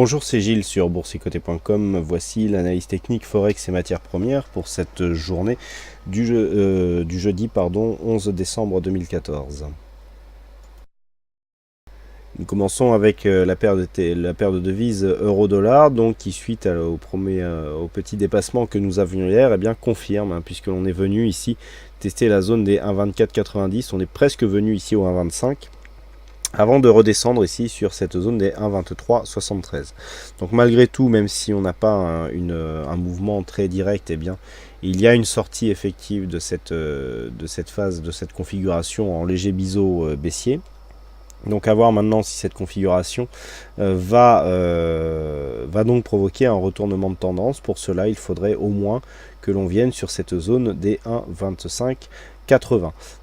Bonjour, c'est Gilles sur boursicoté.com. Voici l'analyse technique Forex et matières premières pour cette journée du jeudi 11 décembre 2014. Nous commençons avec la paire de devises euro-dollar, donc qui suite au petit dépassement que nous avions hier, eh bien confirme, puisque l'on est venu ici tester la zone des 1,2490, on est presque venu ici au 1,25. Avant de redescendre ici sur cette zone des 1,2373. Donc malgré tout, même si on n'a pas un mouvement très direct, eh bien, il y a une sortie effective de cette phase, de cette configuration en léger biseau baissier. Donc à voir maintenant si cette configuration va donc provoquer un retournement de tendance. Pour cela, il faudrait au moins que l'on vienne sur cette zone des 1,2580.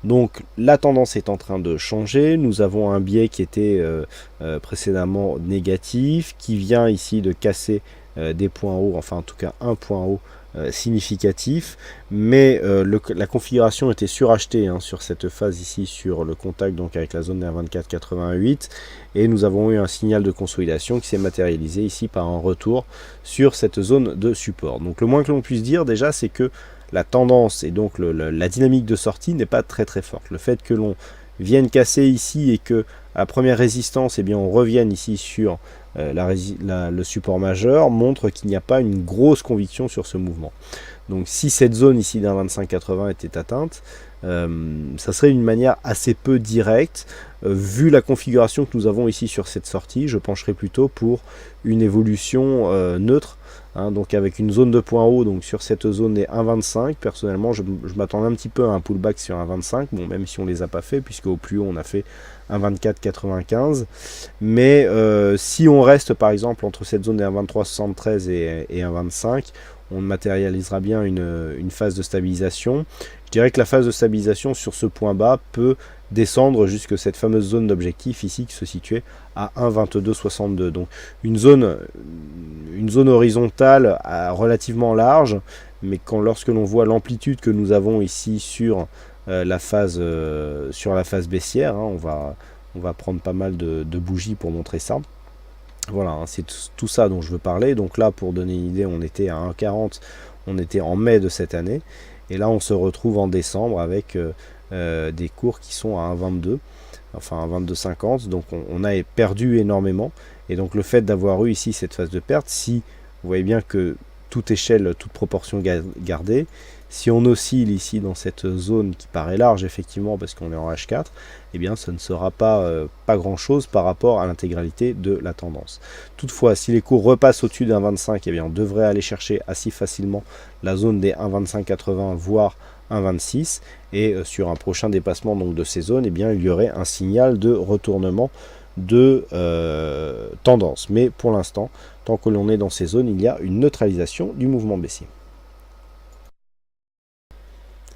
Donc la tendance est en train de changer. Nous avons un biais qui était précédemment négatif, qui vient ici de casser des points hauts, enfin en tout cas un point haut significatif, mais la configuration était surachetée sur cette phase ici, sur le contact donc avec la zone des 1,2488, et nous avons eu un signal de consolidation qui s'est matérialisé ici par un retour sur cette zone de support. Donc le moins que l'on puisse dire déjà, c'est que la tendance et donc la dynamique de sortie n'est pas très forte. Le fait que l'on vienne casser ici et que à la première résistance, eh bien, on revienne ici sur le support majeur montre qu'il n'y a pas une grosse conviction sur ce mouvement. Donc si cette zone ici d'un 25,80 était atteinte, ça serait une manière assez peu directe. Vu la configuration que nous avons ici sur cette sortie, je pencherai plutôt pour une évolution neutre. Donc avec une zone de point haut, donc sur cette zone des 1,25, personnellement je m'attendais un petit peu à un pullback sur 1,25, bon, même si on ne les a pas fait, puisque au plus haut on a fait 1,2495, mais si on reste par exemple entre cette zone des 1,2373 et 1,25, on matérialisera bien une phase de stabilisation. Je dirais que la phase de stabilisation sur ce point bas peut descendre jusque cette fameuse zone d'objectif ici qui se situait à 1,2262. Donc une zone horizontale relativement large, mais lorsque l'on voit l'amplitude que nous avons ici sur la phase baissière, on va prendre pas mal de bougies pour montrer ça. Voilà, c'est tout ça dont je veux parler. Donc là, pour donner une idée, on était à 1,40, on était en mai de cette année, et là on se retrouve en décembre avec des cours qui sont à 1,22, enfin à 22,50, donc on a perdu énormément. Et donc le fait d'avoir eu ici cette phase de perte, si vous voyez bien que toute échelle, toute proportion gardée, si on oscille ici dans cette zone qui paraît large effectivement parce qu'on est en H4, eh bien ce ne sera pas grand chose par rapport à l'intégralité de la tendance. Toutefois, si les cours repassent au-dessus d'un 25, eh bien on devrait aller chercher assez facilement la zone des 1,2580 voire 1,26, et sur un prochain dépassement donc de ces zones, eh bien il y aurait un signal de retournement de tendance. Mais pour l'instant, tant que l'on est dans ces zones, il y a une neutralisation du mouvement baissier.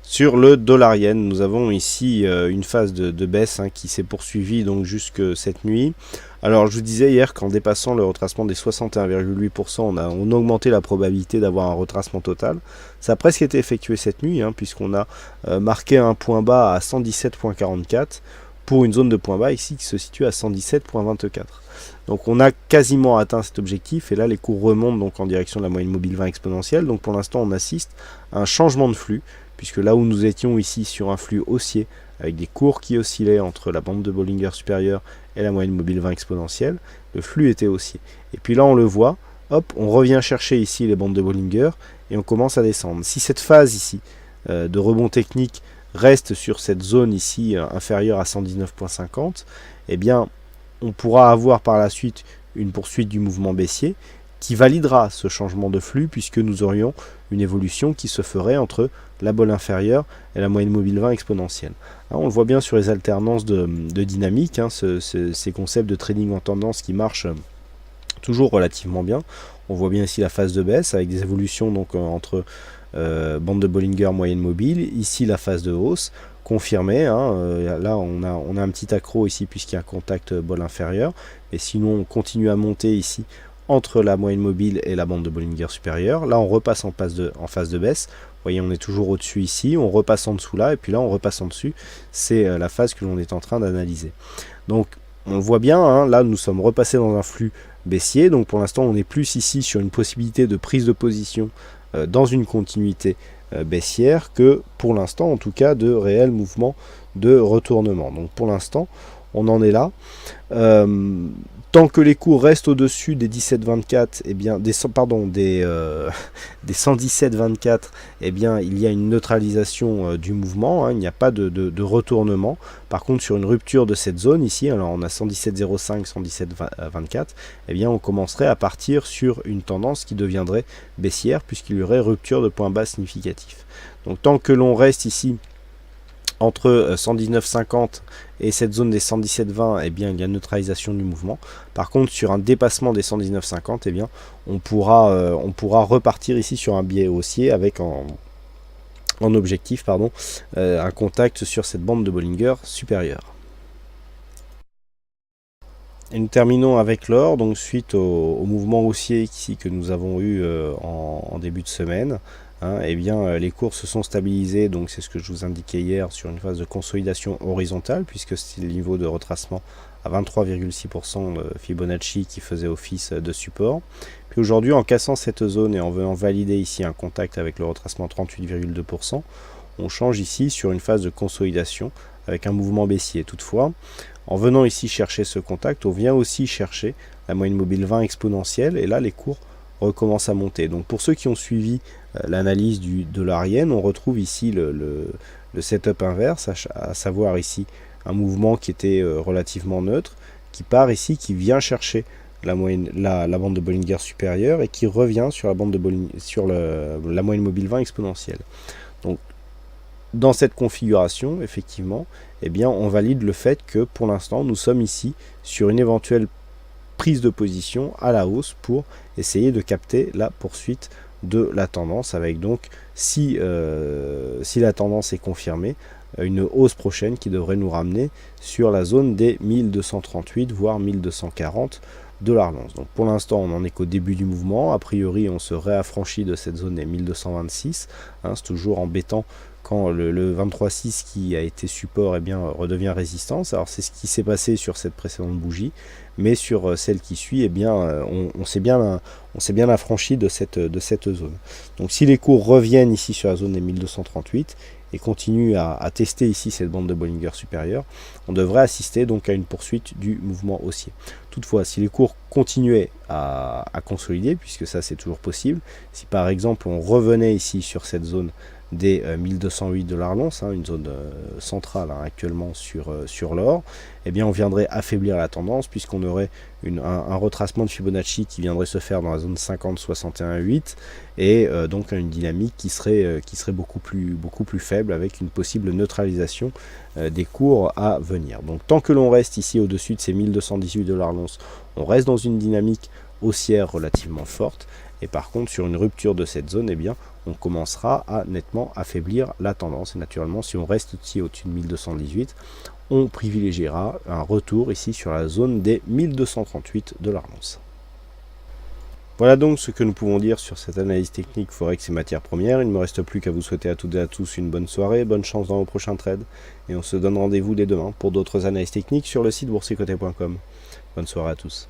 Sur le dollar-yen, nous avons ici une phase de baisse qui s'est poursuivie donc jusque cette nuit. Alors je vous disais hier qu'en dépassant le retracement des 61,8%, on a augmenté la probabilité d'avoir un retracement total. Ça a presque été effectué cette nuit, puisqu'on a marqué un point bas à 117,44 pour une zone de point bas ici qui se situe à 117,24. Donc on a quasiment atteint cet objectif, et là les cours remontent donc en direction de la moyenne mobile 20 exponentielle. Donc pour l'instant on assiste à un changement de flux, puisque là où nous étions ici sur un flux haussier avec des cours qui oscillaient entre la bande de Bollinger supérieure et la moyenne mobile 20 exponentielle, le flux était haussier. Et puis là on le voit, hop, on revient chercher ici les bandes de Bollinger et on commence à descendre. Si cette phase ici de rebond technique reste sur cette zone ici inférieure à 119,50, eh bien on pourra avoir par la suite une poursuite du mouvement baissier qui validera ce changement de flux, puisque nous aurions une évolution qui se ferait entre la bolle inférieure et la moyenne mobile 20 exponentielle. On le voit bien sur les alternances de dynamique, ces concepts de trading en tendance qui marchent toujours relativement bien. On voit bien ici la phase de baisse avec des évolutions donc entre bande de Bollinger, moyenne mobile, ici la phase de hausse confirmée, là on a un petit accro ici puisqu'il y a un contact bol inférieur, mais sinon on continue à monter ici entre la moyenne mobile et la bande de Bollinger supérieure. Là on repasse en phase de baisse, vous voyez on est toujours au-dessus ici, on repasse en dessous là, et puis là on repasse en dessus, c'est la phase que l'on est en train d'analyser. Donc on le voit bien, hein, là nous sommes repassés dans un flux baissier, donc pour l'instant on est plus ici sur une possibilité de prise de position dans une continuité baissière que pour l'instant en tout cas de réels mouvements de retournement. Donc pour l'instant on en est là. Tant que les cours restent au-dessus des 17,24, eh bien, des 117,24, eh bien, il y a une neutralisation du mouvement, hein, il n'y a pas de retournement. Par contre, sur une rupture de cette zone ici, alors on a 117,05, 117,24, eh bien, on commencerait à partir sur une tendance qui deviendrait baissière, puisqu'il y aurait rupture de point bas significatif. Donc, tant que l'on reste ici entre 119,50 et cette zone des 117,20, eh bien, il y a neutralisation du mouvement. Par contre, sur un dépassement des 119,50, eh bien, on pourra repartir ici sur un biais haussier avec en objectif un contact sur cette bande de Bollinger supérieure. Et nous terminons avec l'or, donc suite au mouvement haussier ici que nous avons eu en début de semaine. Hein, eh bien, les cours se sont stabilisés, donc c'est ce que je vous indiquais hier sur une phase de consolidation horizontale, puisque c'est le niveau de retracement à 23,6% Fibonacci qui faisait office de support. Puis aujourd'hui, en cassant cette zone et en venant valider ici un contact avec le retracement 38,2%, on change ici sur une phase de consolidation avec un mouvement baissier. Toutefois, en venant ici chercher ce contact, on vient aussi chercher la moyenne mobile 20 exponentielle, et là les cours recommence à monter. Donc pour ceux qui ont suivi l'analyse du dollar yen, on retrouve ici le setup inverse, à savoir ici un mouvement qui était relativement neutre, qui part ici, qui vient chercher la bande de Bollinger supérieure et qui revient sur la bande de Bollinger, sur la moyenne mobile 20 exponentielle. Donc dans cette configuration, effectivement, eh bien, on valide le fait que pour l'instant nous sommes ici sur une éventuelle prise de position à la hausse pour essayer de capter la poursuite de la tendance, avec donc, si la tendance est confirmée, une hausse prochaine qui devrait nous ramener sur la zone des 1238 voire 1240 $. Donc pour l'instant on n'en est qu'au début du mouvement, a priori on se réaffranchit de cette zone des 1226, hein, c'est toujours embêtant quand le 23,6 qui a été support redevient résistance. Alors c'est ce qui s'est passé sur cette précédente bougie, mais sur celle qui suit, on s'est bien affranchi de cette zone. Donc si les cours reviennent ici sur la zone des 1238 et continuent à tester ici cette bande de Bollinger supérieure, on devrait assister donc à une poursuite du mouvement haussier. Toutefois, si les cours continuaient à consolider, puisque ça c'est toujours possible, si par exemple on revenait ici sur cette zone des 1208 $ l'once, hein, une zone centrale actuellement sur l'or, eh bien on viendrait affaiblir la tendance, puisqu'on aurait un retracement de Fibonacci qui viendrait se faire dans la zone 50-61,8 et donc une dynamique qui serait beaucoup plus faible, avec une possible neutralisation des cours à venir. Donc tant que l'on reste ici au-dessus de ces 1218 $ l'once, on reste dans une dynamique haussière relativement forte, et par contre sur une rupture de cette zone, eh bien on commencera à nettement affaiblir la tendance. Et naturellement, si on reste ici au-dessus de 1218, on privilégiera un retour ici sur la zone des 1238 $ l'once. Voilà donc ce que nous pouvons dire sur cette analyse technique Forex et matières premières. Il ne me reste plus qu'à vous souhaiter à toutes et à tous une bonne soirée, bonne chance dans vos prochains trades, et on se donne rendez-vous dès demain pour d'autres analyses techniques sur le site boursicoté.com. Bonne soirée à tous.